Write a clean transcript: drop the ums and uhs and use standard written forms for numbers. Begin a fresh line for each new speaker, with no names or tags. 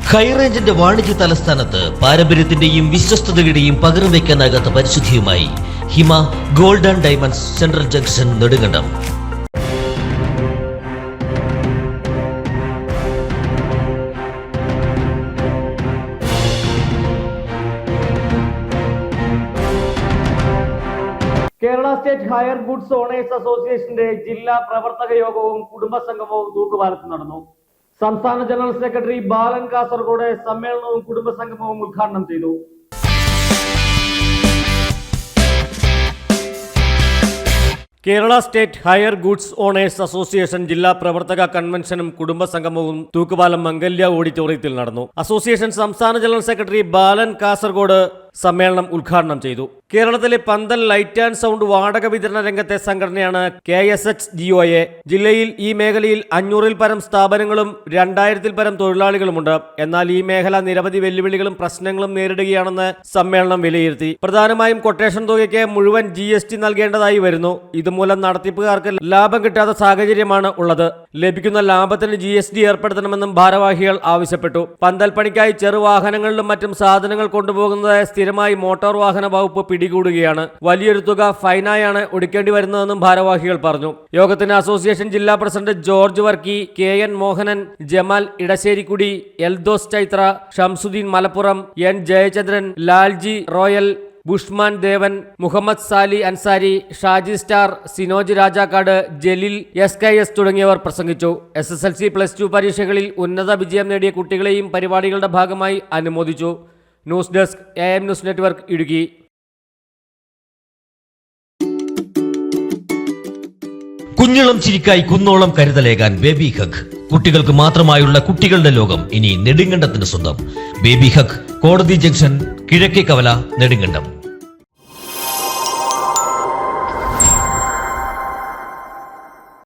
ഹൈറേഞ്ചിന്റെ വാണിജ്യ തലസ്ഥാനത്ത് പാരമ്പര്യത്തിന്റെയും വിശ്വസ്തതയുടെയും പകരം വയ്ക്കാനാകാത്ത പരിശുദ്ധിയുമായി Hima gold and diamonds central junction Nedumkandam.
Kerala state hire goods owners അസോസിയേഷന്റെ ജില്ലാ പ്രവർത്തക യോഗവും കുടുംബസംഗമവും തൂക്കുപാലത്ത് നടന്നു. സംസ്ഥാന ജനറൽ സെക്രട്ടറി ബാലൻ കാസർഗോഡ് സമ്മേളനവും കുടുംബസംഗമവും ഉദ്ഘാടനം ചെയ്തു. Kerala state hire goods owners association ജില്ലാ പ്രവർത്തക കൺവെൻഷനും കുടുംബസംഗമവും തൂക്കുപാലം മംഗല്യ ഓഡിറ്റോറിയത്തിൽ നടന്നു. അസോസിയേഷൻ സംസ്ഥാന ജനറൽ സെക്രട്ടറി ബാലൻ കാസർഗോഡ് സമ്മേളനം ഉദ്ഘാടനം ചെയ്തു. കേരളത്തിലെ പന്തൽ ലൈറ്റ് ആൻഡ് സൗണ്ട് വാടക വിതരണ രംഗത്തെ സംഘടനയാണ് KSHGOA. ജില്ലയിൽ ഈ മേഖലയിൽ 500-ൽ പരം സ്ഥാപനങ്ങളും 2000-ൽ പരം തൊഴിലാളികളുമുണ്ട്. എന്നാൽ ഈ മേഖല നിരവധി വെല്ലുവിളികളും പ്രശ്നങ്ങളും നേരിടുകയാണെന്ന് സമ്മേളനം വിലയിരുത്തി. പ്രധാനമായും കൊട്ടേഷൻ തുകയ്ക്ക് മുഴുവൻ GST നൽകേണ്ടതായി വരുന്നു. ഇതുമൂലം നടത്തിപ്പുകാർക്ക് ലാഭം കിട്ടാത്ത സാഹചര്യമാണ് ഉള്ളത്. ലഭിക്കുന്ന ലാഭത്തിന് GST ഏർപ്പെടുത്തണമെന്നും ഭാരവാഹികൾ ആവശ്യപ്പെട്ടു. പന്തൽ പണിക്കായി ചെറുവാഹനങ്ങളിലും മറ്റും സാധനങ്ങൾ കൊണ്ടുപോകുന്നത് സ്ഥിരമായി മോട്ടോർ വാഹന വകുപ്പ് പിടികൂടുകയാണ്. വലിയൊരു തുക ഫൈനായാണ് ഒടുക്കേണ്ടി വരുന്നതെന്നും ഭാരവാഹികൾ പറഞ്ഞു. യോഗത്തിന് അസോസിയേഷൻ ജില്ലാ president George Varkey, KN Mohanan, Jamal ഇടശ്ശേരിക്കുടി, Eldhose Chaithra, Shamsuddin Malappuram, N Jayachandran, Lalji Royal, Bushman Devan, Muhammad Sali Ansari, Shaji Star, Sinoj Rajakkad, Jaleel SKS തുടങ്ങിയവർ പ്രസംഗിച്ചു. SSLC +2 പരീക്ഷകളിൽ ഉന്നത വിജയം നേടിയ കുട്ടികളെയും പരിപാടികളുടെ ഭാഗമായി അനുമോദിച്ചു. News desk AM news network Idukki.
കുഞ്ഞിളം ചിരിക്കായി കുന്നോളം കരുതലേകാൻ ബേബി ഹഗ്. കുട്ടികൾക്ക് മാത്രമായുള്ള കുട്ടികളുടെ ലോകം ഇനി നെടുങ്കണ്ടത്തിന് സ്വന്തം. ബേബി ഹഗ്, കോടതി ജംഗ്ഷൻ, കിഴക്കേ കവല, നെടുങ്കണ്ടം.